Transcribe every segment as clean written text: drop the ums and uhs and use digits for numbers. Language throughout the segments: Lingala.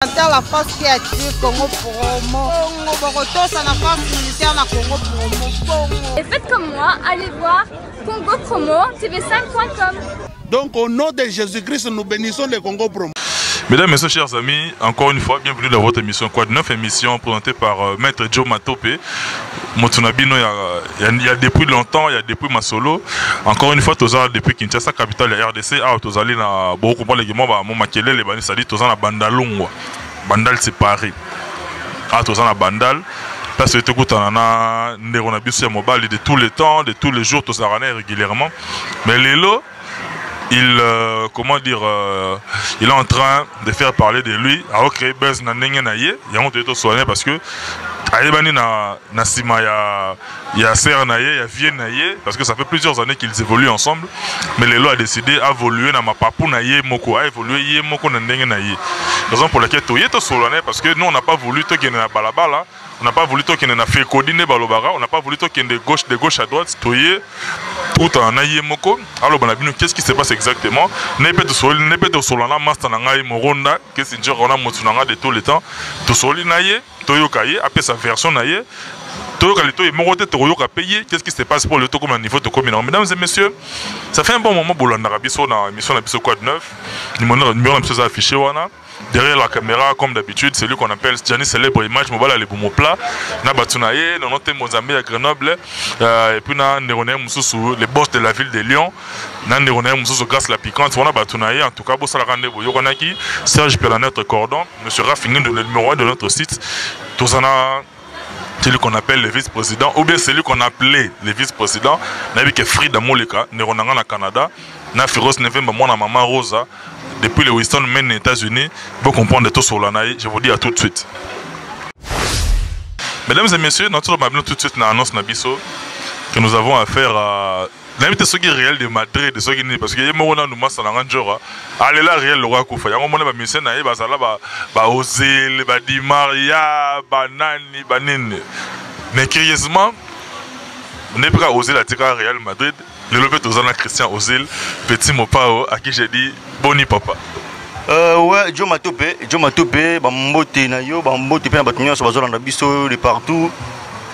La force qui a tué Congo Promo. Ça la force militaire na Congo Promo. Et faites comme moi, allez voir Congo Promo, tv5.com. Donc au nom de Jésus-Christ, nous bénissons le Congo Promo. Mesdames, Messieurs, chers amis, encore une fois, bienvenue dans votre émission Quad 9, émission présentée par Maître Joe Matope. Motunabino, il y a depuis longtemps, il y a depuis Masolo. Encore une fois, depuis Kinshasa, capitale de la RDC, Tozali na beaucoup de gens qui Makele, les banis, c'est-à-dire Tozana Bandalongwa. Bandal séparé. Tozana Bandal. Parce que tout le mobile de tous les temps, de tous les jours, Tozarane régulièrement. Mais Lélo, il est en train de faire parler de lui. Alors que Bez n'a rien naïe, il y a honte de soigner parce que Aïbani na Sima il y a Serre naïe, il y a Vienne naïe parce que ça fait plusieurs années qu'ils évoluent ensemble. Mais Lelo a décidé d'évoluer na ma papou naïe moko, a évolué yé moko na ndenge naïe. Raison pour laquelle Toye to soigner parce que nous on n'a pas voulu to gagner na balabala, on n'a pas voulu to gagner na fait codine balobara, on n'a pas voulu to gagner de gauche à droite, Toye tout en naïe moko. Alors qu'est-ce qui se passe exactement? N'est pas de solana master nangai moronda, qu'est-ce que on a motunanga de tous les temps. To soli naïe, Toyo kaye, après sa version naïe. Qu'est-ce qui se passe pour le taux comme un niveau de commune? Mesdames et messieurs, ça fait un bon moment pour l'émission de Quad 9. Numéro affiché. Derrière la caméra, comme d'habitude, c'est lui qu'on appelle Gianni Célèbre Image Mobile à l'Ebumopla. Na Batunaye, dans notre Mozambique à Grenoble. Et puis, na Néroné Moussou, les boss de la ville de Lyon. Na Néroné Moussou, grâce la piquante. On a Batunaye, en tout cas, Bossa la rendez-vous. Yokonaki, Serge Pélanêtre Cordon, monsieur Raffingin de le numéro 1 de notre site. Tozana. C'est lui qu'on appelle le vice-président, ou bien c'est lui qu'on appelait le vice-président. N'a vu que Frida Moleka, Néronanga na Canada, na Firos Neve, maman Rosa, depuis le Winston, même les États-Unis, vous comprenez tout sur l'anaï. Je vous dis à tout de suite. Mesdames et messieurs, notre tout de suite dans l'annonce Nabiso que nous avons affaire à l'invité ce qui est réel de Madrid, de ce qui n'est parce que Yemorona nous masse dans l'Anjora. Allez là, réel le roi Koufa. Yango mona ba mission na yeba sala ba Ozil, ba Di Maria, ba Nani, ba Nini. Mais curieusement, on n'est pas Ozil à tika Real Madrid. Le lobet Ozana Christian Ozil, petit mopao à qui j'ai dit boni papa. Ouais, Joe Matope, ba mbote na yo, ba mbote pe na batunyo so bazolanda biso de partout.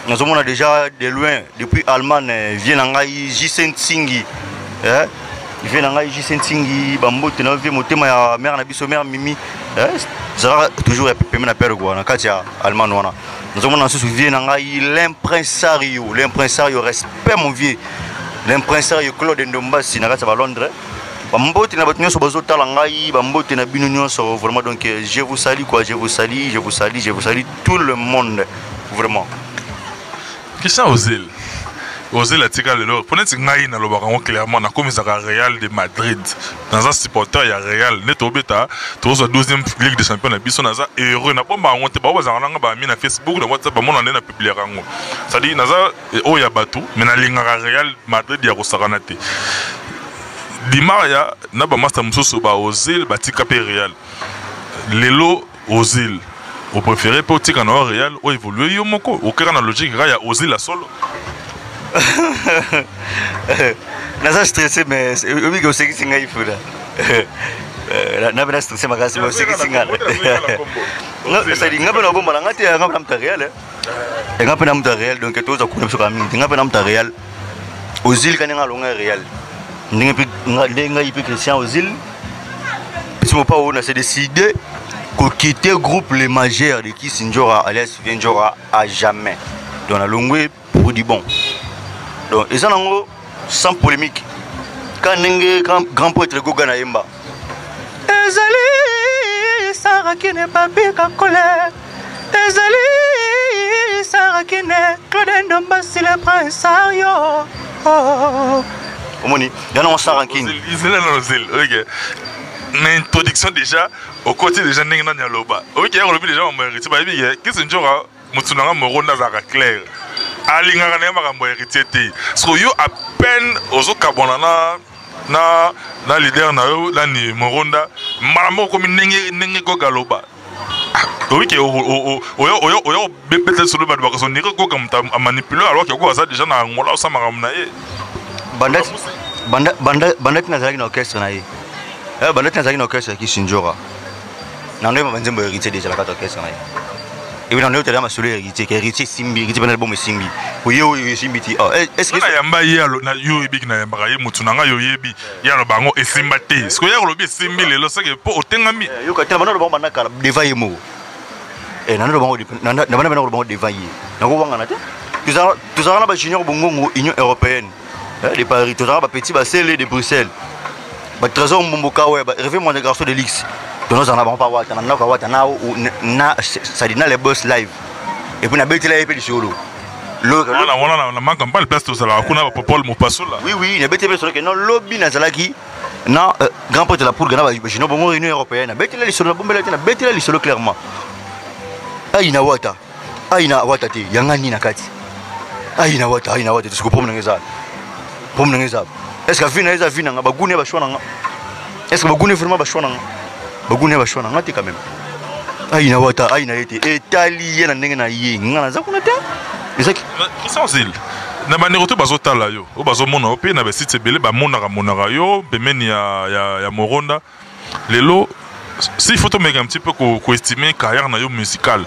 Nous avons déjà de loin, depuis Allemagne, vient Nangaï, Jisen Tsingi. Il vient Nangaï, Jisen Tsingi, Bambo, Tenavi, Motema, mère Nabiso, mère Mimi. Ça va toujours être na Perugua, Katia, Allemagne. Nous avons ensuite vient Nangaï, l'impresario, respect mon vieux. L'impresario Claude Ndombasi, Nagata à Londres. Bambo, Tenabatino, Sobazo Talangaï, Bambo, Tenabinunion, vraiment donc je vous salue quoi, je vous salue tout le monde, vraiment. Christian Ozil. Ozil a tiré le lot. Prenez ce ngaï na lobarango clairement na comme ça Real de Madrid. Dans un supporter il y a Real. Neto beta, toujours la 12e Ligue des Champions na biso naza heureux na bomba on te ba bazanga ba mi na Facebook na WhatsApp ba mon na publier rango. Ça dit naza o ya batu mais na linga Real Madrid ya kosakana te. Di Maria na ba master mususu ba Ozil ba tika pe Real. Lelo Ozil. Vous préférez pour tika na Real ou évoluer yo moko au cœur na logique il y a Ozil la solo. Naza stressé mais oui que c'est qui singa il faut là. Na pas stressé mais c'est aussi qui singa. Non, ça dit ngapa na bomba na ngati ngapa na mta Real. Ngapa na mta Real donc tous à couper sur camin. Ngapa na mta Real. Ozil kananga longa Real. Ndinga ipi Christian Ozil. Petit mot pas on a décidé qu'on quitte le groupe les majeurs de qui Sinjora alias Venjora à jamais. Donc la longue pour du bon. Donc et ça sans polémique. Quand grand poète Goga Naïmba. Ezali Sarah qui n'est pas pire qu'à colère. Ezali Sarah qui n'est Claude Ndombasi le prince Ario. Omoni, dans Sarah qui. OK. L'introduction déjà au côté des gens qui sont dans l'oba. Ok, on a vu déjà on m'a hérité. Bah bien, qu'est-ce que Njora Mutsunanga Morona Zara clair. Alinganga na m'a hérité té. So yo à peine aux autres kabonana na leader na yo là ni Moronda. Malamo comme nenge ko galoba. Oui que o peut-être sur le bas de parce qu'on dirait ko comme ta manipuler alors que ko ça déjà na ngola ça maramna ye. Bandet na zaki na orchestre na ye. Bandet na zaki na orchestre qui Sinjora. nando ma nzembo héritier déjà la 4 orchestre na et puis nando tela ma solo héritier simbi héritier bana album simbi oyo simbi ti est-ce que na yamba yalo na yo ebik na yamba ye mutu nanga yo yebi yalo bango esimba te ce que yalo lobi simbi lelo ça que po otengami yo ka tela bana bango kala devaye mo nando bango na bana bango devaye na ko banga na te tous na ba junior bongo Union européenne les Paris tous na ba petit ba celle de Bruxelles ba trésor mbomboka ouais ba rêver mon garçon de Lix nous en avons pas watch na ça dit na les boss live et puis na beti la épée solo on a manque pas le place tout ça là kuna popol mo pasola oui na beti solo que non lobby na zalaki na grand porte la pour gana ba jino bongo Union européenne beti la solo bombela na beti la solo clairement aina wata te yangani na kati aina wata tu ko pomna ngeza est-ce que vina eza vina ba gune ba shona est-ce que ba gune vraiment ba shona bagune ba shona ngati quand même aina wata aina yete etali na ndenge na ye ngana za kuna te ezaki essentiel na banero to bazotala yo o bazomona o pe na ba site belé ba monaka yo bemeni ya moronda lelo s'il faut te mettre un petit peu ko estimer carrière na yo musical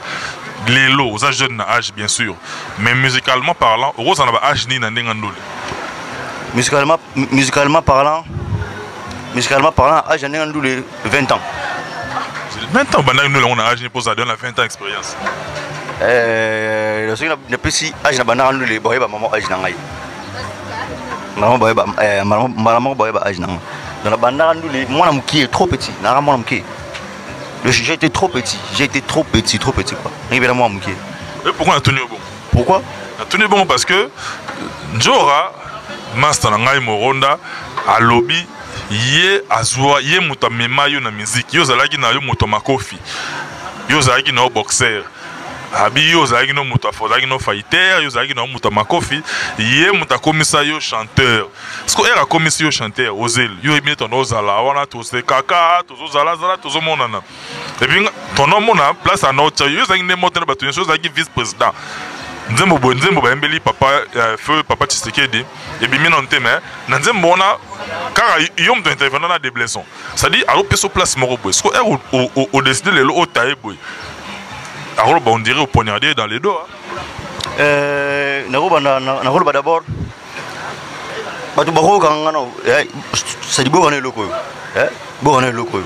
lelo aux jeunes na âge bien sûr mais musicalement parlant rose na ba âge ni na ndenge ndole musicalement parlant âge na ndole 20 ans 20 ans, on a âgé pour ça, donne la 20 ans d'expérience. Le seul qui n'a pas si âge n'a pas les boys, maman âge n'a pas. Maman boy âge n'a pas. Dans la bande les moi qui est trop petit, n'a moi qui. J'ai été trop petit quoi. Évidemment moi qui. Et pourquoi on a tenu bon? Pourquoi? On a tenu bon parce que Njora Master Nangai Moronda à lobby. Ye azwa ye muta mema yo na musique yo zalaki na yo muto makofi yo zalaki na boxer abi yo zalaki no muta fozaki no fighter yo zalaki na muta makofi ye muta komisa yo chanteur parce que era komisa yo chanteur ozel yo ebine ton ozala wana to se kaka to zala to zo monana et puis ton nom na place à notre yo zalaki ne monter ba to yo zalaki vice président nzembo ba embeli papa feu papa Tshisekedi et bimi non teme na nzembo na car yom to intervenant na des blessons ça dit alors peso place moko boy ce que au décider le au taille boy alors on dirait au poignardier dans les dos na roba d'abord batu bako kanga no ça dit boko na loko boko na loko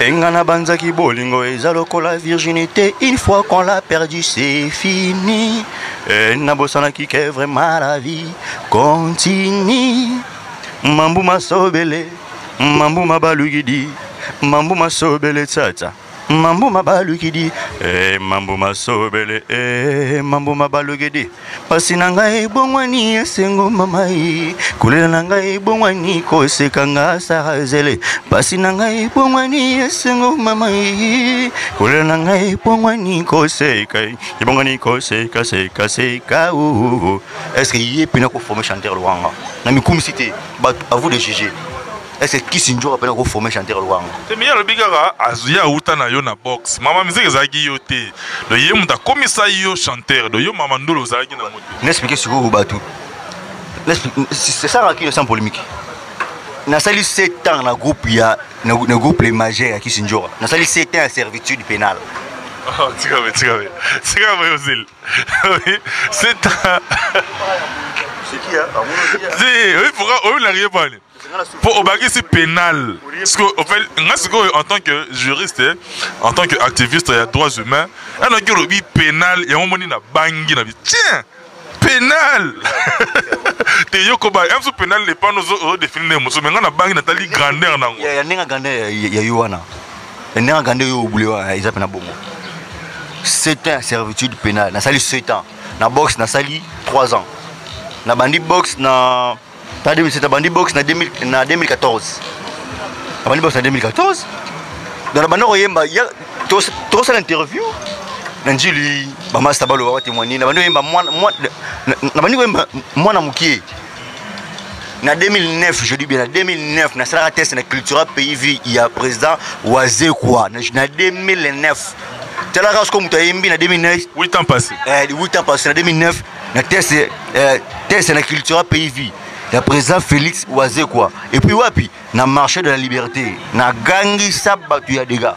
Engana banzaki bolingo ezaloko la virginité une fois qu'on l'a perdu c'est fini nabosana qui est vraiment la vie continue mambu masobele mambu mabalugidi mambu masobele tata mambu mabalugidi mambu masobele mambu mabalugidi pasi nanga ebongwani esengo mamai kulela nanga ebongwani kosekanga sarazele pasi nanga ebongwani esengo mamai kulela nanga ebongwani koseka ebongwani koseka seka ou est-ce que yé pena ko former chanteur Luanga na mikumsité à vous de juger. Est-ce que qui s'injure après qu'on forme chanteur Luanga? C'est meilleur le bigara azuya uta na yo na box. Maman musique zaki yo te. Le yé muta komisa yo chanteur. Le yo maman ndolo zaki na moto. N'expliquer sur vous batu. C'est ça qui est sans polémique. Na sali 7 ans na groupe ya na groupe les majeurs qui s'injure. Na sali 7 ans à servitude pénale. Oh, c'est grave Ozil. Oui, 7 ans. C'est qui hein? Oui, pourquoi on n'arrive pas. Pour obéir c'est pénal. Parce que en tant que juriste, en tant qu'activiste des droits humains, on a dit pénal et on m'a dit na bangi na tiens pénal. Te yoko ba am so pénal les pas nous définir mo so mais na bangi na tali grandeur nango. Ya nenga grandeur ya yuana. Ya nenga grandeur yo oubliwa ils appellent na bomo. 7 ans servitude pénale, na sali 7 ans. Na boxe na sali 3 ans. Na bandi box na 2007 bandi box na 2014. Na bandi box na 2014. Dans la bande oyemba ya to ça l'interview. Nanjili ba master balo wa témoigner na bandi oyemba na bandi oyemba mwana mukie. Na 2009, je dis bien, na 2009, na sala test na culture pays vie il y a président Wazé quoi. Na 2009. C'est la race comme tu as aimé en 2009. 8 ans passés. 8 ans passés en 2009. Na test na culture pays vie. le président Félix Oazé quoi. Et puis wapi, na marché de la liberté, na gangi sabatu ya dégâts.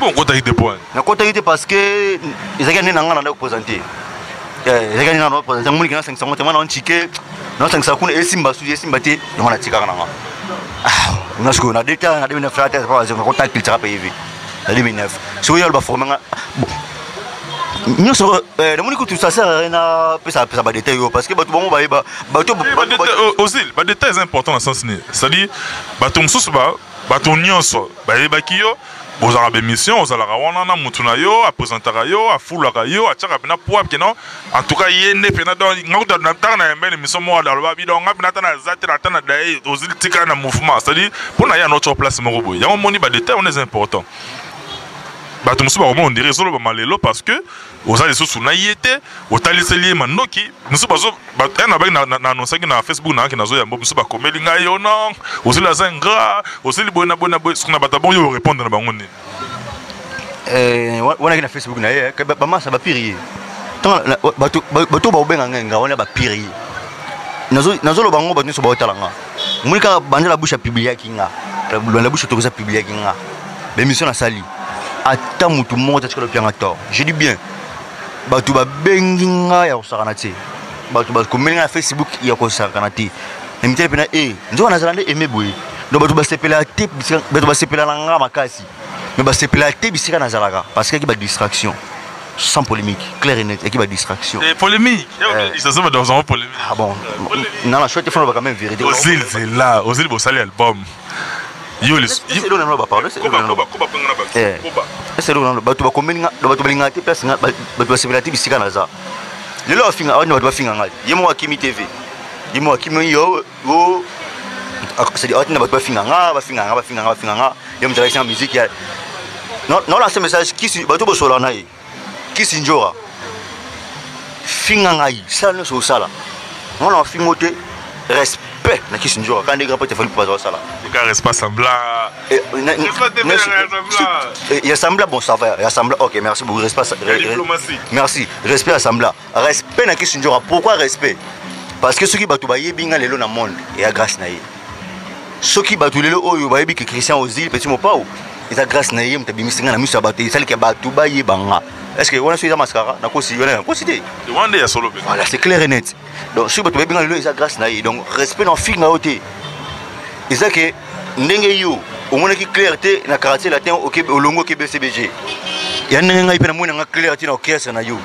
Bon, on a des points. Na comptabilité parce que ils ont gagné na ngana représenter. Ils ont gagné na représenter. Moi qui na 500 moi na ticket, na 500 kuna esimba suji esimba te, on a tika ngana. Ah, on a ce qu'on a d'état, on a 2009 la tête, on contact qu'il sera payé. En 2009. Si vous avez le former bon. Nous sommes le monde qui tout ça sert à rien à ça pas détail parce que bateau bon aussi ba détail est important dans sens ni c'est-à-dire bateau msusu bateau nyonso ba kiyo bozala ba mission ozala wana na mutu na yo a présenter yo a fulaka yo a tchaka pena poap que non en tout cas yende pena dans ngauta na tana na mbele mission mo dans ba bidon ngapena tana zati na tana dai ozili tika na mouvement c'est-à-dire pour na ya notre place mo boy ya moni ba détail on est important bateau msusu ba on dirait solo ba malelo parce que aux allez sous na yete au taliseli manoki musu bazo na ba na annoncer na Facebook na ki nazo ya mbo musu ba komeli ngayo non aussi la zenga aussi li bona ce qu'on a batabo yo répondre na bango ni wana ki na Facebook na ye ba masa ba pirier tant bato ba obenga ngenga wana ba pirier nazo lo bango bato so ba otalanga mulika bande la bouche à publier kinga la bouche autorisée à publier kinga l'émission na sali ata mutu monte sur le pian tort je dis bien bato ba benginga ya osakana te bato ba komelinga na Facebook ya kosakana te na mitele pena nzo na zalande aimé boy donc bato ba sepela te bato ba sepela nga makasi mais ba sepela te bisika na zalaka parce que ki ba distraction sans polémique clair et net et qui ba distraction et polémique il se sent dans un polémique ah bon non la chouette faut quand même vérité Ozil c'est là Ozil bo sali album yo les c'est là on va parler c'est là on bato ba komelinga bato balinga te place bato ba sepela te bisika na za lelo afinga bato ba finga ngali yemo akimi TV yemo akimi yo c'est dire bato ba finga nga yemo direction musique ya non là ce message qui bato bo solana yi qui sinjora finga ngai ça ne so sala on a fingote respect na qui sinjora quand des grands potes font pas ça là le respect semblant il y a semblant bon ça va il y a semblant OK merci beaucoup respect merci respect à semblant respect na qui sinjora pourquoi respect parce que ceux qui batu ba yebinga lelo na monde et à grâce na ye ceux qui batu lelo oyo ba yebi que Christian Ozil petit mo pao et à grâce na ye mtabimisinga na miso batu sali ke batu ba yebanga est-ce que on a suivi la mascara na kosi on a considéré demandé ya solo voilà c'est clair et net donc si batu ba yebinga lelo et à grâce na ye donc respect na finga oté et ça que ndenge yo au moins qui clarté na karaté latin OK olongo ke BCBG ya ndenge ngai pe na mona nga clarté na orchestre na yo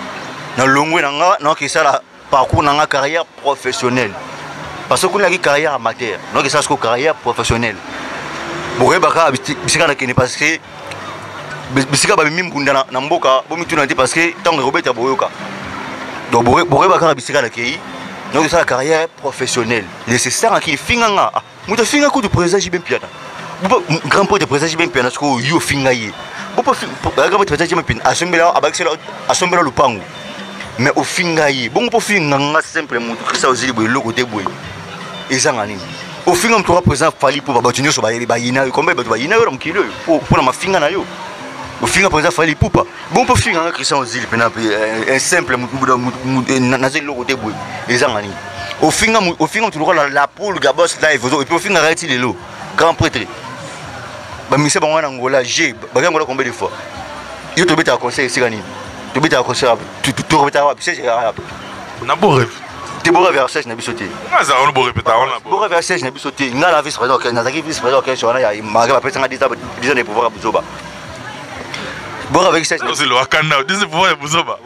na longwe na nga na ke sala parcours na nga carrière professionnelle parce que kuna ki carrière amateur donc ça c'est carrière professionnelle boye baka bisika na kene parce que bisika ba mimi mkunda na mboka bo mituna te parce que tant Robert ya boyoka donc boye baka bisika na kei donc ça la carrière professionnelle nécessaire qui finganga muto finga ko du président JB Piana grand pote président JB Piana ce ko yo finga ye bo po grand pote président JB Piana asombela lupangu mais au finga ye bon po finga nga simple muto Christa Ozili boy loko te boy ezanga nini au finga mto président fali pour ba tunyo so ba yina combien ba yina yo mkilo pour na mafinga na yo au finga président fali poupa bon po finga nga Christa Ozili pena un simple na zeli loko te boy ezanga nini au finga mto la poule gabos live et puis au finga reti lelo grand prêtre ba mise ba wana ngola G ba ngola combien de fois yo to beta conseil c'est gani to beta conseil tout beta wa c'est na beau rêve te beau rêve vers 16 na bisoté ça on beau répéter on a beau rêve vers 16 na bisoté nga la vice président na zaki vice président que sur ya maga ba pesa ngadi déjà ne pouvoir buzoba beau rêve avec 16 c'est le wakanda dis pouvoir buzoba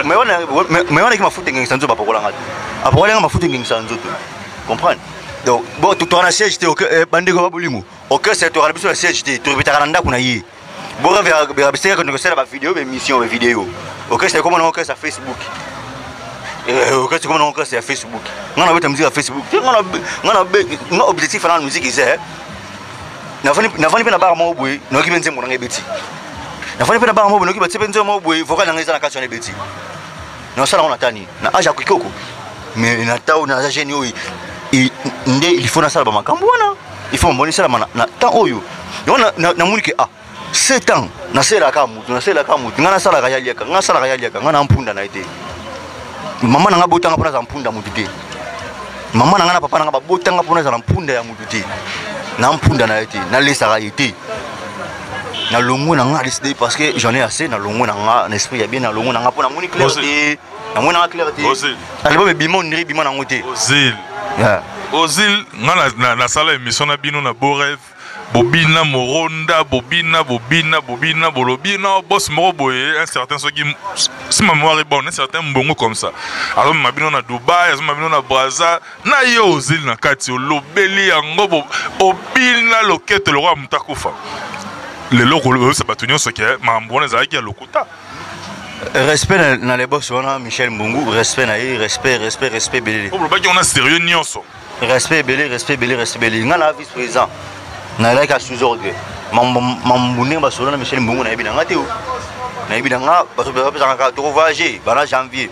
mais on a qui mafuta ngi sanzo ba pokola ngadi après nga mafuta ngi sanzo to comprendre donc bon tout on a CHT bandeko ba bolimu OK c'est to biso la CHT to répéter na ndako na yi beau rêve vers biseka ko c'est la vidéo émission vidéo OK c'est comme on OK sur Facebook OK c'est comme on OK sur Facebook ngana beta musique à Facebook ngana objectif na musique c'est na vani pe na ba mo boy no ki benze mo na ngebeti na vani pe na ba mo boy no ki batse benze mo boy vocal na ngeza na kaso na beti na sala on atani na aja kikoko mais na tao na jeune yo inde il faut na sala ba makambo wana il faut mboni sala na temps oyo na munike 7 ans na sala ka mutu ngana sala ka yaliaka ngana mpunda na ite mama na ngabotanga pona za mpunda mutu te maman nanga na papa nanga babotanga pona za mpunda ya mutu te na mpunda na été na lesaka été na longo nanga décidé parce que j'en ai assez na longo nanga na esprit ya bien na longo nanga pona moni clarté na moni clarté album bimon ndiri bimon na ngote Ozil nga na sala émission na bino na Beau Rêve bobina moronda bobina bolobina boss moko boye un certain soki si ma mémoire est bonne un certain mbongo comme ça alors mabino na Dubaï alors mabino na Brazza na yo Ozil na kati olobeli yango obina loketo le roi mutakufa le loko ça batunyo ce que mambona za ki ya lokuta respect na les boss wana Michel Mbungu respect na ye respect belé pour ba ki on a sérieux nyonso respect belé nga na vice président na like a sous-ordre mambune ba solo na Michel Mbungu na yebi na ngate o na yebi na nga ba to ba ka to voyager bana janvier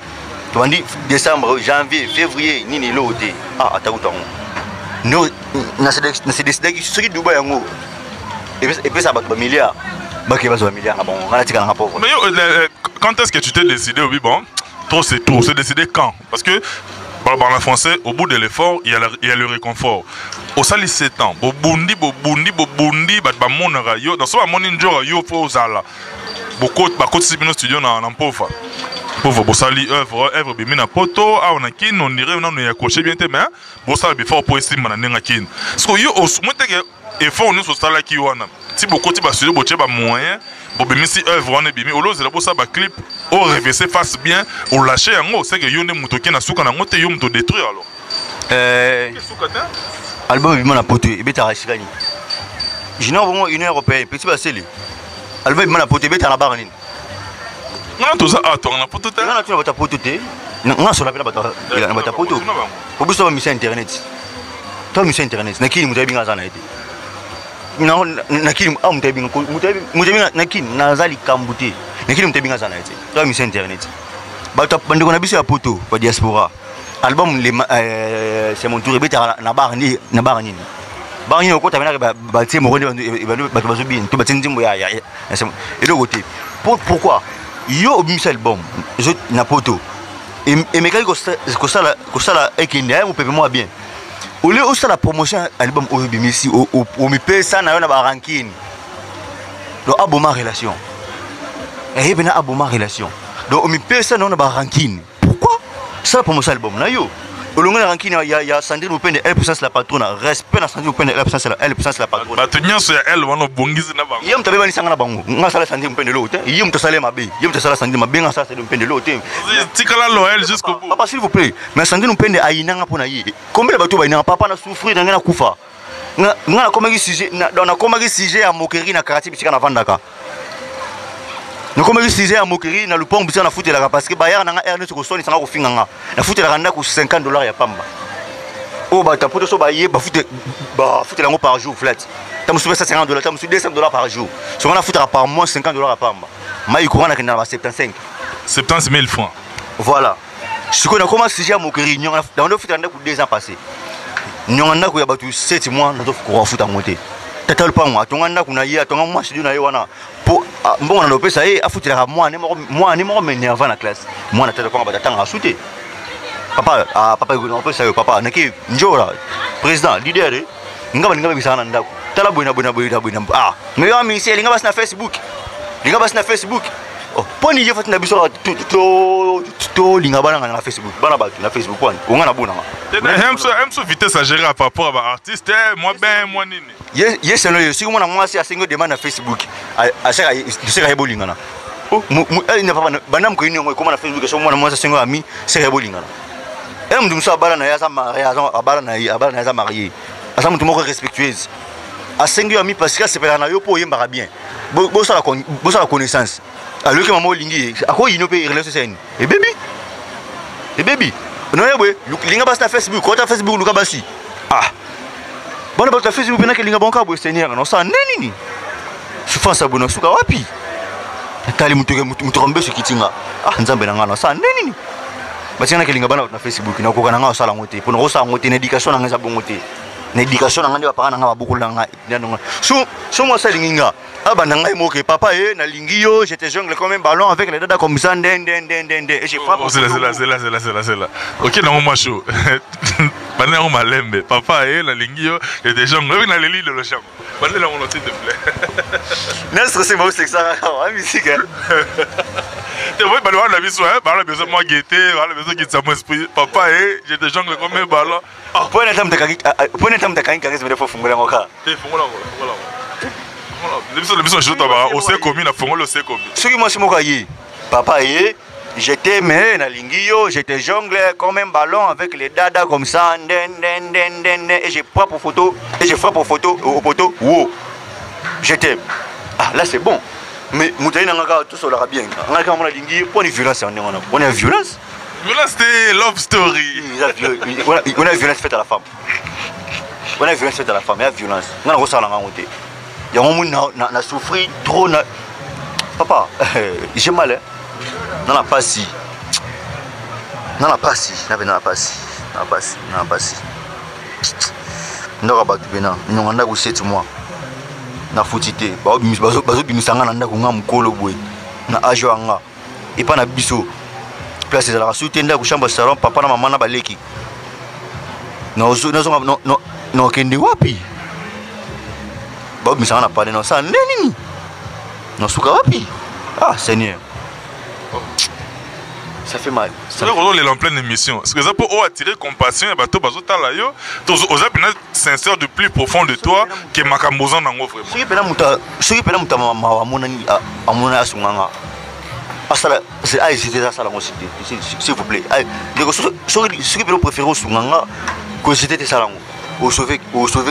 to bandi décembre janvier février nini loté atakuta ngo no na se décider ki soki Dubai yango et puis ça ba milliard ba ke ba zo milliard bon ngala tika nga pauvre mais quand est-ce que tu t'es décidé oui bon trop c'est tout c'est décidé quand parce que par le français, au bout de l'effort, il y a le réconfort. Au sali 7 ans, bobundi, bah mon rayo, dans ce moment yo faut zala. Beaucoup de studio na pauvre. Pauvre bosali œuvre bimina poto, on a kin, on dirait on a coché bien tes mains, bosali before pour estimer na nenga kin. Parce que yo au moins effort nous sur sala ki wana. Si beaucoup de studio boche ba moyen, bobimi si œuvre on est bimi, olo zela bosa ba clip. Au reverser face bien, au lâcher en haut, c'est que yon est moutoké na souka na ngote yon to détruire alors. Album bimana pote, et beta rachikani. Je n'ai vraiment une européenne, petit baseli. Album bimana pote, beta na baranine. Non, tout ça, attends, on a pote. Non, tu n'as pas pote. Non, sur la pelle bata pote. Au bout de mission internet. Toi, mission internet, n'a qui mouté bien à été. Non, n'a qui mouté bien, n'a qui n'a zali kambouté. Nekili mtebinga sana ete. Toi mission internet. Bato bande kona biso ya poto pa diaspora. Album c'est mon tour beta na bar nini. Bar nini ko tamena ba tie mo bato bazo bien to batindi mbo ya. Et le côté. Pourquoi yo biso album je na poto. Et mekali ko sala ekinde mo pepe moi bien. Au lieu où ça la promotion album au bimisi au mi pesa na yo na ba ranking. Do aboma relation. Et il y a une relation. Donc, on me paye ça dans la ranking. Pourquoi? Ça pour mon album. Au long de la ranking, il y a Sandrine Moupende, elle puissance la patronne. Respect à Sandrine Moupende, elle puissance la patronne. La tenue sur elle, on a bongiz na bango. Yam tabe bani sangana bango. Nga sala Sandrine Moupende l'autre. Yam to sala mabe. Yam to sala Sandrine mabe. Nga sala Sandrine Moupende l'autre. Tikala loyal jusqu'au bout. Papa, s'il vous plaît. Mais Sandrine Moupende a inanga pour naïe. Combien de bateaux ba inanga papa na souffrir dans na kufa. Nga comment sujet dans na comment sujet à moquerie na karate bisika na vandaka. Nous comme utilisé à moquerie na lupon bisa na foutre la parce que bayar na erne ko soni sanga ko finganga na foutre la randa ko $50 ya pamba oh ba ta poto so ba ye ba foutre la ngo par jour flat ta musu $50 ta musu $200 par jour so on a foutre par mois $50 à pamba mai courant na kina ba 75 000 francs voilà ce qu'on a commencé à moquerie on a dans le foutre ko 2 ans passé on a ko ya batu 7 mois na to ko foutre monter tata le pas moi tonganda kuna ye tonga moi studio na ye wana po bon on a lopé ça et a foutu la moi numéro m'énervant la classe moi na tata ko ba tanga souté papa papa on peut ça papa naki njola président leader ngaba ngaba bisana ndako tala boina mais yo ami c'est ngaba na Facebook oh poni je fatina biso to linga bana na Facebook bana ba na Facebook wana onga na bona emso vitesse à gérer par rapport à artiste moi ben moi nini yes no si moi na moi si asengo demande na Facebook a sera ebolinga na oh ne papa bana mko ini ngo na Facebook so moi na moi asengo ami sera ebolinga na mdu mso abala na ya za abala na ya za marié asa mtu moko respectueuse asengo ami parce que c'est pas na yo po yemba bien bo ça la connaissance alors que maman lingi ako yino pe relation sen et baby non yebwe linga bas na Facebook ko ta Facebook luka basi bana ba ta Facebook pena ke linga bonka bo senior non ça nini souffrance abona suka wapi tali mutu rombe ce kitinga nzambe na ngana ça nini batina ke linga bana na Facebook na ko kana nga sala ngote pour no sa ngote na éducation na nga bongote na éducation na nga ba nga babukola nga ndanonga so moi ça linga abana ngai moke papa na lingio j'étais jongle comme un ballon avec les dada comme ça et j'ai frappé c'est là OK non moi chaud Bande na malembe. Papa et la lingio et des gens oui na leli de le champ. Bande la mon s'il te plaît. N'est-ce que c'est moi c'est ça la musique. Tu vois bande on a vu ça, bande besoin moi guetter, bande besoin qui ça mon esprit. Papa et j'ai des gens comme mes ballons. Pour un temps de charisme de fongula ngoka. Fongola. Le besoin je t'aba au c'est commis na fongola c'est commis. Ce qui moi c'est moi yi. Papa et j'étais mais na lingio, j'étais jongle comme un ballon avec les dada comme ça, et je frappe aux photos au poteau. Wow. J'étais. Ah là c'est bon. Mais Moutaï n'a pas tout cela bien. On a quand même lingio, on est violence on est violence. Violence c'est love story. On a violence faite à la femme. On a violence faite à la femme, il y a violence. On a ressenti la honte. Il y a un moment on a souffert trop. Papa, j'ai mal hein. Non, pas si. Non, pas si. Non, pas tout bien. Non, on a eu 7 mois. Na foutité. Bazo bimisanga na ndako nga mukolo boy. Na ajo anga. Et pas na biso. Place de la soute ndako chambre salon papa na maman na baleki. No kende wapi? Bazo bimisanga na pas non ça nini? No suka wapi? Ah, Seigneur. Ça fait mal. C'est vrai qu'on est en pleine émission. Parce que ça peut attirer compassion et bateau bazo talayo. Tous aux appuis sincère du plus profond de toi que makamboza nango vraiment. Ce qui peut muta amona asunganga. Asala c'est c'était ça la cité s'il vous plaît. Ce qui peut préférer asunganga que c'était ça la au sauver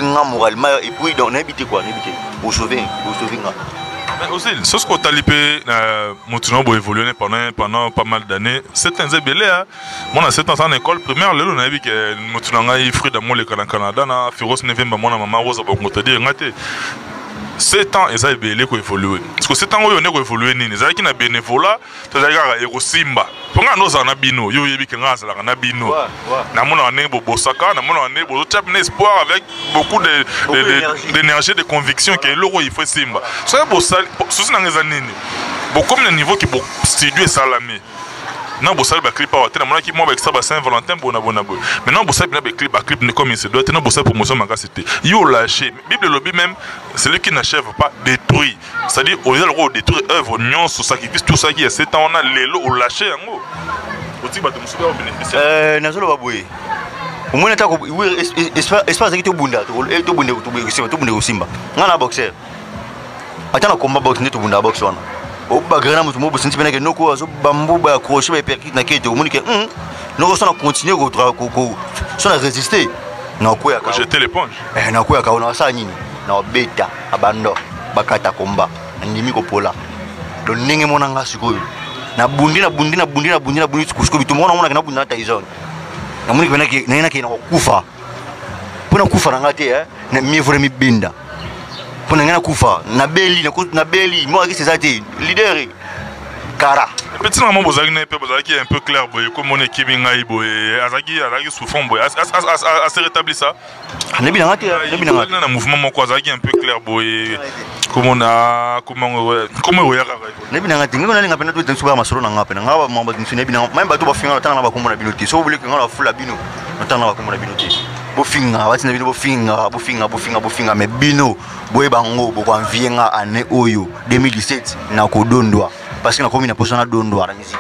nga moralement et puis dans n'habiter quoi n'habiter au sauver nga. Aussi, ce que tu as lipé, mon évolué pendant pas mal d'années. C'est un zébélé. Moi, à 7 ans en école primaire, là, on a vu que mon fruit d'amour le Canada, na Firos ne vient pas mon maman Rose à bon côté dire ngate. 7 ans, ils ont évolué quoi évolué. Parce que 7 ans, on a évolué ni. Ils ont qui na bénévolat, tu as gagné au Simba. Pour nous, on a bino. Yo yebi que ngaz la na bino. Na mon année bobo saka, na mon année bobo tu as un espoir avec beaucoup d'énergie, de conviction que l'euro il faut Simba. C'est beau ça. Souci dans les années. Beaucoup comme le niveau qui est studio et salamé. Non, vous savez, clip pas. T'es dans qui moi avec ça, Saint-Valentin, bon. Maintenant, vous savez, clip comme il se doit. T'es dans vous savez promotion maga c'était. Yo lâché. Bible lobby même, celui qui n'achève pas détruit. C'est-à-dire, au lieu de détruire œuvre, nion, sacrifice, tout ça qui est 7 ans, on a les lots au lâché en gros. Au type de monsieur bénéficiaire. Nazolo baboué. Au moins, t'as oui, espace qui te bunda, tu bunda au Simba. On a boxer. Attends, le combat boxe, tu bunda boxe on. Au bagarre mutu mobo senti beneke noko azo bambo ba accrocher ba perkit na kete omoni ke noko sona continuer ko sona résister na ko ya ka jeter l'éponge na ko ya ka ona sa nini na beta abando bakata komba ndimi ko pola do ndenge mona nga sikoyo na bundi kusko bitu mona mona na bundi na taizon na moni beneke na ke na kufa pona kufa na ngate na mi vore mi binda. On a kufa na beli moi qui c'est ça leader kara petit maman bozaki na pe bozaki un peu clair boy comme on est kibinga boy azaki souffrant boy à se rétablir ça nebi na na mouvement moko azaki un peu clair boy comment nebi na ngati ngona linga pena to tsuba masolo na ngapa na ngaba mamba nebi na même bato ba finga tana na ba komona biloté so bule ngona fula bino tana na ba komona biloté bofinga batina bino bofinga mais bino boye bango boko envienga année oyo 2017 na kodondwa parce que na komi na poso na dondwa na musique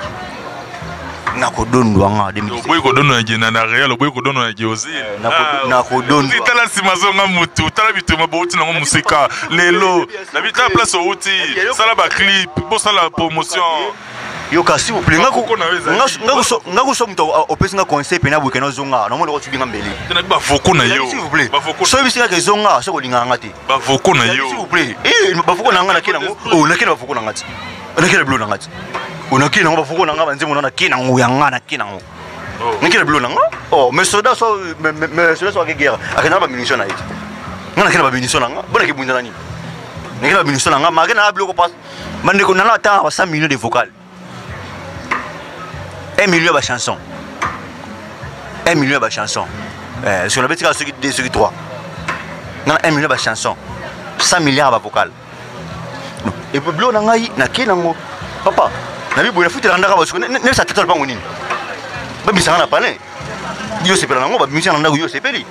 na kodondwa nga 2017 boye kodondwa na na réel boye kodondwa na ozi na kodondwa tala simazonga mutu tala bituma boti na musika lelo na bitala place outi sala ba clip bo sala promotion. Yo ka s'il vous plaît ngako so muto opesi nga conseil pena bweke na zonga na mona ko tubinga mbele tena ba voko na yo s'il vous plaît so bisinga ke zonga so ko linga ngati ba voko na yo s'il vous plaît ba voko na nga na kena ngo na kena ba voko na ngati na kena blo na ngati na kena ba voko na nga banze mona na kena ngo ya nga na kena ngo na kena blo na nga mais soda so ke guerre akena ba munition na iti nga na kena ba munition na nga bona ke bunda na ni na kena ba munition na nga ma kena blo ko passe mande ko na la ta 100 millions de vocales 1 million de chansons. 1 million de chansons. Sur le petit cas, ceux qui 3. 1 million de chansons. 100 milliards de vocales. Et puis, blo nangai, na kenango. Papa, na bi boya futi randa ka parce que ne sa total pas ngoni. Ba bisanga na pane. yo sepela nango ba musicien nanda yo sepeli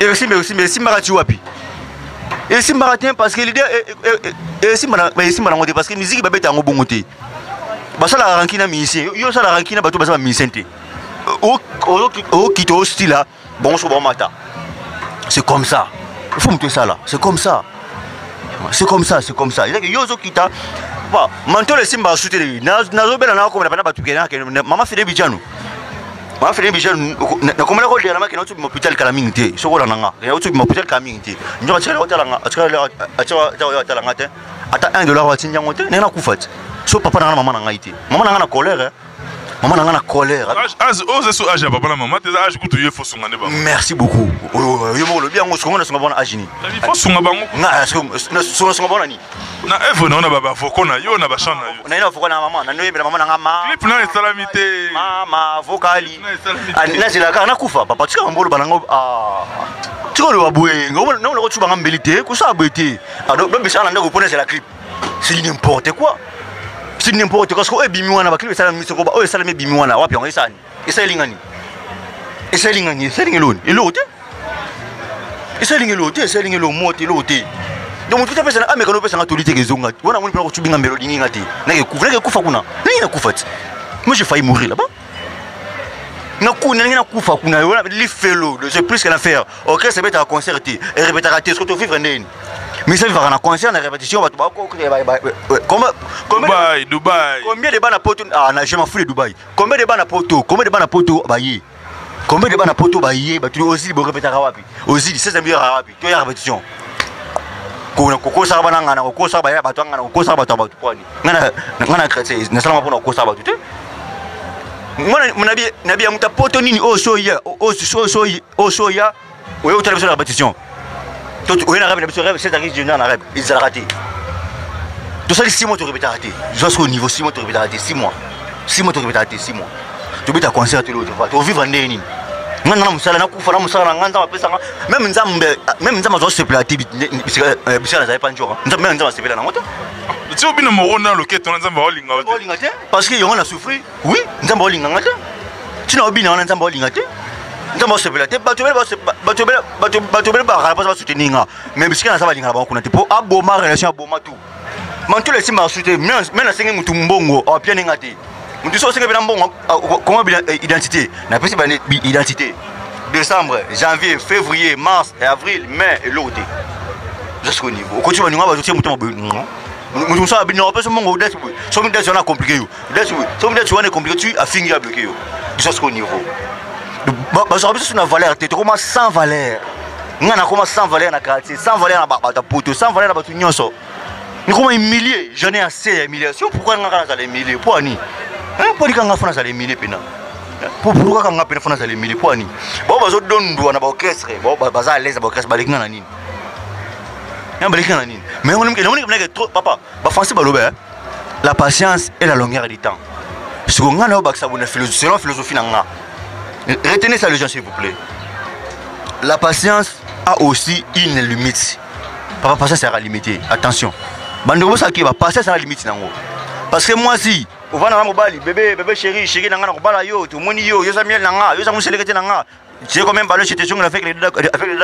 et Simba tu wapi et Simba tient parce que l'idée et Simba nango parce que musique ba beta ngo bongo te ba sala rankina musicien yo sala rankina ba to ba sala musicien te au kito style là bon so bon mata c'est comme ça il faut monter ça là c'est comme ça il y a que yo zo kita ba manto le Simba soutenir nazo bela na ko na ba tukena mama fede bijanu ma fait bien na comme la rôle de la máquina tu m'hôpital calamité so ko nanga ya tu m'hôpital calamité njo tsela otalanga atsala te ata $1 wa tsinja ngote na kufat so papa na mama nanga ite mama nanga na colère maman nanga na colère âge âge papa na maman tes âge kutu ye fosunga ne ba merci beaucoup yo mo lo bien ngo songa na songa bona âge ni il faut sunga bango na songa bona ni na evo na baba foko na yo na ba chana yo na ina foko na mama na noyebela mama nanga ma clip na salamité mama vocali na zila ka na kufa papa tika mbolo banango tika lo babwe ngo na lo tsuba ngambelité ko sa bete do bisana ndako pona la clip c'est n'importe quoi. C'est n'importe quoi. Parce que bimiwana bakili sala misoko ba sala me bimiwana wapi on isani. Esalingani. Esalingelo. Elote. Esalingelo mote elote. Donc tout à fait ça mais quand on peut s'entoliter que zonga. Wana moni ko tubinga mbelo dingi ngati. Nake kufa kuna. Nini na kufa. Moi j'ai failli mourir là-bas. Na kufa kuna wana lifelo, c'est plus qu'à faire. OK, c'est bête à concerter et répéter à ce que tu vivre ndeni. Mais ça va en concert en répétition Dubaï. Combien de bancs à poto na je m'en fous de Dubaï. Combien de bancs à poto baye. Combien de bancs à poto baye ba tu aussi bo répéter wapi. Aussi 16 millions wapi. Tu ya répétition. Ko sa bana ngana ko sa ba ya batwa ngana ko sa batwa batwa kwani. Ngana kretse na salama pona ko sa batwa te. Mwana nabi ya muta poto nini soya ouais au télévision la répétition. Oui, c'est un risque en arabe. Ils ont raté. Tout ça, 6 mois, tu répètes raté. Jusqu'au niveau 6 mois, tu répètes raté. 6 mois. 6 mois, tu répètes raté. 6 mois. Tu répètes à concert, tu vas vivre en déni. Même Nzamba doit se plater. Parce qu'il y a souffert. Oui, Nzamba Olinga. Tu n'as pas Nzamba Olinga. Nzamba se plater. Pas soutenir. Mais parce que na sabalinga ba kuna tipo aboma relation aboma tout. Manto le simba soutenir. Mais na sengi mutu mbongo. O pia ngati. Mutu so sengi bina mbongo. Comment identité? Na pesi ba identité. Décembre, janvier, février, mars, avril, mai et l'autre. Jusqu'au niveau. Au continue ba ba mutu mbongo. Mutu so abina o pesi mbongo desi. So mi desi on a compliqué yo. Desi. So mi desi on est compliqué tu a fini à bloquer yo. Jusqu'au niveau. Bah ça a une valeur, tu commences sans valeur. On a commencé sans valeur na quartier, sans valeur na ta poto, sans valeur na batu nyonso. Ni comment humilier, j'en ai assez humiliation. Pourquoi on a les humilier? Pourquoi ni? Hein? Pourquoi on a fait les humilier pena? Pourquoi on a fait les humilier? Pourquoi ni? Bon bazo dondo na ba orchestre, bon baza à l'aise ba orchestre balika na nini? Ya balika na nini? Mais on est trop papa, ba français ba lobe. La patience et la longueur du temps. Ce qu'on a na ba ça bonne philosophie, selon philosophie na nga. Retenez ça les gens s'il vous plaît. La patience a aussi une limite. Papa, patience sera limitée. Attention. Bandego ça qui va passer ça la limite nango. Parce que moi si on va na mobali bébé chéri nanga na kobala yo tout moni yo za miel nanga yo za muselekete nanga. J'ai quand même ballon chez tes avec les deux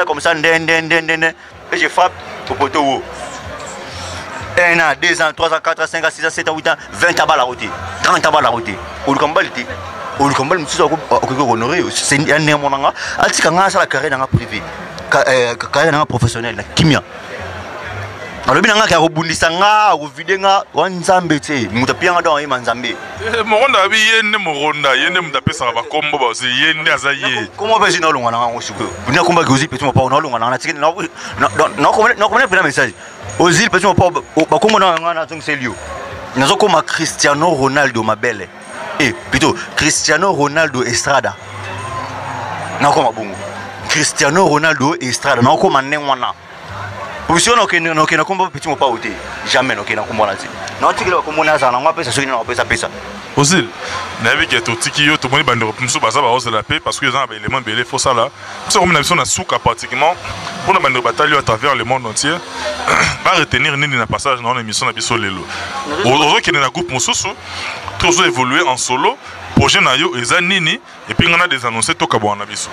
comme ça et je frappe au poteau. 1 an, 2 ans, 3 ans, 4 ans, 5 ans, 6 ans, 7 ans, 8 ans, 20 ans à la route. 30 ans à la route. Au Kambalité. Au Kambal, c'est un némonan. Altika ça la carrière privée. Carrière professionnelle, Kimia. Alors, bien nga robundisa nga ovidenga wanzambe te mutapia ndo wa manzambe moronda bi yende moronda yende mutapesa ba kombo ba se yende azaye comment va jina longa na ngosuko bunia komba gozi petit pas na longa na tikene na comment pena message ozil petit pas ba kombo na nga na tongselio nazo koma Cristiano Ronaldo mabele plutôt Cristiano Ronaldo Estrada na koma bongo Cristiano Ronaldo Estrada na koma nengwana. Position ok na combat petit mo pas ôté jamais ok na combat là. Non, tu vas comme on a ça, on va pas ça, pesa. Ozil, n'avez que tout tiki yo, tout le monde bande de baza ba ose la paix parce que les gens éléments belé faut ça là. Ça comme on a souka pratiquement pour la bande de bataille à travers le monde entier. Va retenir nini na passage dans l'émission na biso lelo. Ozo qui est na groupe mosusu, tous ont évolué en solo. Projet na yo eza nini et puis on a des annoncés to kabwa na biso.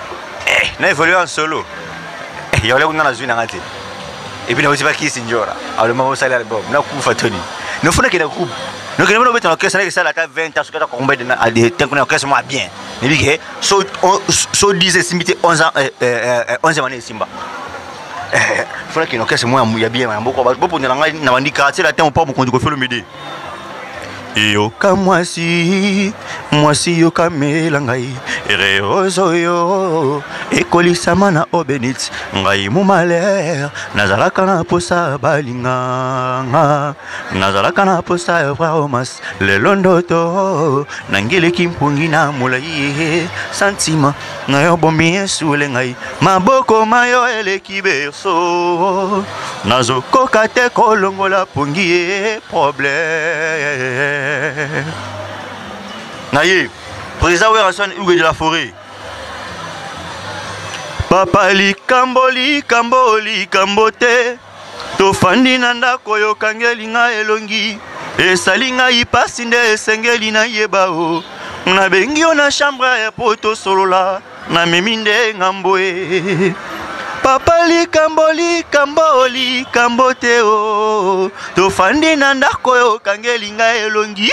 Na évolué en solo. Il y a là na zui na ngati. Et puis na aussi pas qui sinjora. Alors le moment ça l'album, na ku fatoni. Ne faut que na groupe. Donc, nous avons un orchestre qui est 20 ans, combien de temps qu'on a un orchestre bien. Mais bien, so 10 simité 11 ans, 11 années simba. Il faut que l'orchestre moins bien, beaucoup pour nous avons dit quartier la temps pas beaucoup de faire le midi. Yo kamwasi mwasi yo kamela ngai ereozo yo ekolisama na obenit ngai mu malheur nazalaka na posa balinga nazalaka na posa vraomas le londoto nangileki mpungi na molai sentiment ngayo bombi esule ngai maboko mayo eleki berso nazokoka te kolongola pungi problème. Naïe, président Werrason Hugues de la Forêt. Papa likamboli kambote tofandi nanda koyo kangeli nga elongi esalinga ipasi nde esengeli na yebao na bengi na chambre ya poto solola na meminde ngamboe. Papa likamboli kambote o tofandi nanda koyo kangeli nga elongi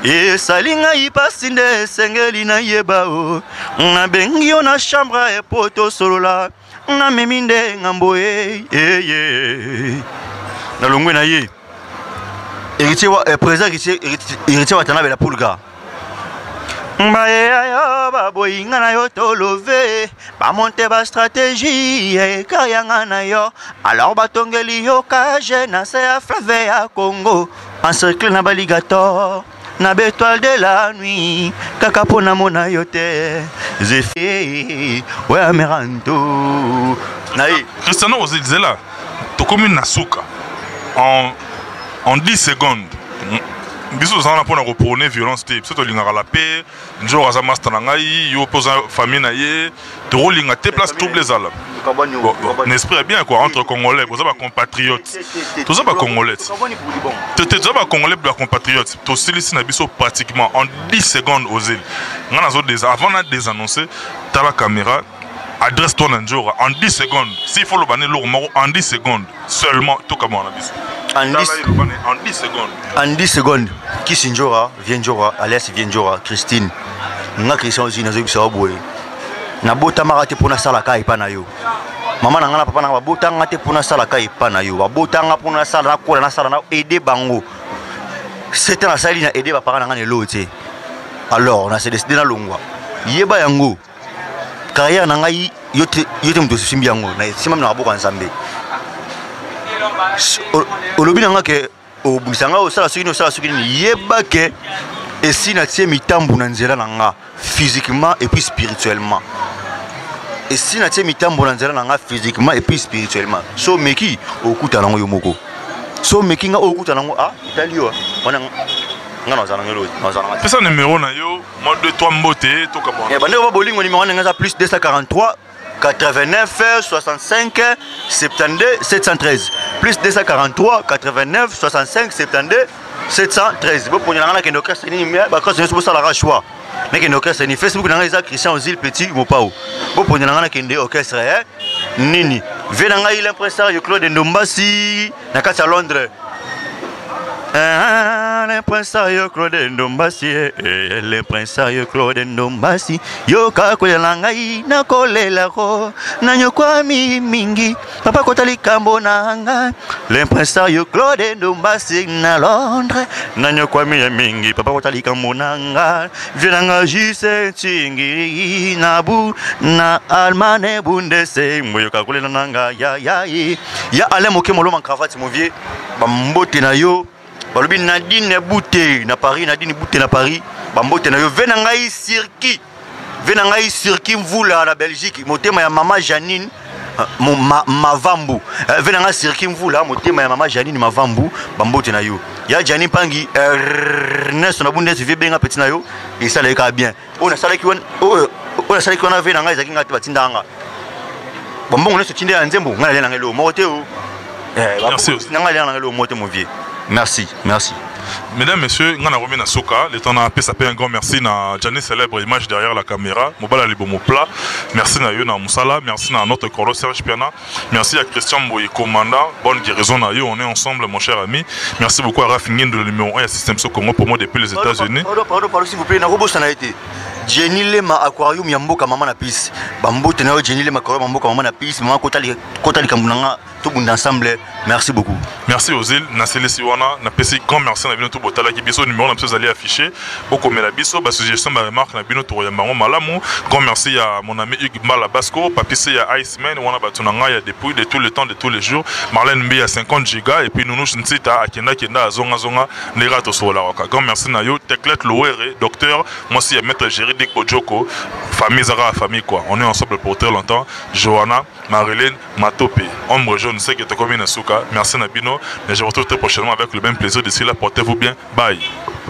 esalinga ipasi nde esengeli na yebao na bengi na chambre ya poto solola na meminde ngamboe na longwe na ye héritier wa président héritier wa tana bela pulga Mbaye baboyinga na yo tolove bamonte ba stratégie kayanga na yo alors batongeli yo kaje na se ya fleuve ya Congo encerclé na baligator na bétoile de la nuit kaka pona mona yo te zefi ouais ameranto naï Cristiano Ozil Zela to commune nasuka en 10 secondes. Biso za na pona ko prôner violence te biso to lingaka la paix njo raza master na ngai yo posa famille na ye to linga te place trouble zala n'esprit bien quoi entre congolais boza ba compatriotes to za ba congolais te ba congolais ba compatriotes to silisi na biso pratiquement en 10 secondes Ozil ngana zo des avant na des annoncer ta la caméra adresse-toi Nanjora en 10 secondes s'il faut le banner lourd en 10 secondes seulement to kama na biso en 10 secondes. En 10 secondes, qui Sinjora, Vienjora, alias Vienjora, Christine. Nga Christian aussi na zobisa boye. Na bota marate pona sala kai pa na yo. Mama na ngana papa na bota ngate pona sala kai pa na yo. Bota nga pona sala na kola na sala na aider bango. C'était na sali na aider ba parents ngane lote. Alors, on a se décidé na longwa. Yeba yango. Carrière na ngai yote mto simbi yango. Na simam na boka nsambe. Olobi nanga ke obusanga osala soki ni yeba ke esi na tie mitambu na nzela nanga physiquement et puis spirituellement. Esi na tie mitambu na nzela nanga physiquement et puis spirituellement. So meki okuta nango yo moko. So meki nga okuta nango italio wana ngana zana ngelo zana. Pesa numéro na yo mode 2 mbote to kabona. Bande ba bolingo numéro nga plus 243 89 65 72 713 plus 243 89 65 72 713. Vous prenez la que nos cas c'est ni ba quand c'est pour ça la choix. Mais que nos cas c'est ni Facebook na nga Christian Ozil Petit Mopao. Vous prenez la que ndé orchestre nini. Venanga il impresario Claude Ndombasi na kati ya Londres. L'impresario Claude Ndombasi, l'impresario Claude Ndombasi, yo kakolela ngai na kolela ko na nyokwa mingi papa kotali kambo na nga l'impresario Claude Ndombasi na Londres na nyokwa mingi papa kotali kambo na nga vienanga jise tingi na bu na almane bundese moyo kakolela nanga ya ale mokemolo man cravate mon vieux bambote na yo balobi Nadine Bouté na Paris Nadine Bouté na Paris bambote na yo venangai circuit mvula na Belgique motema ya mama Janine mavambu venanga circuit mvula motema ya mama Janine mavambu bambote na yo ya Gianni Pangi Ernest na bundes vie benga petit na yo et ça les ka bien on a ça qui on a ça qui on a fait na ngai zakinga te batindanga bon on est tindé nzembo ngala na ngelo mote o merci ngala na ngelo mote mon vieux merci Mesdames, Messieurs, on a remis na Soka. Le temps a fait un grand merci na Gianni célèbre image derrière la caméra. Mobala Libomo plat. Merci na yo na Moussala. Merci na notre coro Serge Piana. Merci à Christian Boye commandant. Bonne guérison na yo. On est ensemble, mon cher ami. Merci beaucoup à Rafingin de le numéro 1 à Système Congo pour moi depuis les États-Unis. Pardon, s'il vous plaît. Na robo ça n'a été. Jenny Lema aquarium yamboka mama na pis. Bambo tenao Jenny Lema aquarium yamboka mama na pis. Mama kota li kambunanga tout bon ensemble. Merci beaucoup. Merci aux îles. Na Célestiwana. Na PC grand merci na bino tout botala ki biso numéro na biso allé afficher. Beaucoup mais la biso ba suggestion ba remarque na bino to ya mango malamu. Grand merci à mon ami Hugues Malabasco, papissé à Iceman, wana batunanga ya depuis de tout le temps de tous les jours. Marlène Mbi à 50 giga et puis Nounou Nsita à Kenda à Zonga Nera to sola waka. Grand merci na yo Teklet Loere, docteur, moi aussi à maître juridique Bojoko, famille Zara famille quoi. On est ensemble pour très longtemps. Johanna, Marilyn, Matope, Ombre jaune, c'est que tu commis na Souka. Merci Nabino, mais je vous retrouve très prochainement avec le même plaisir d'ici là. Portez-vous bien. Bye.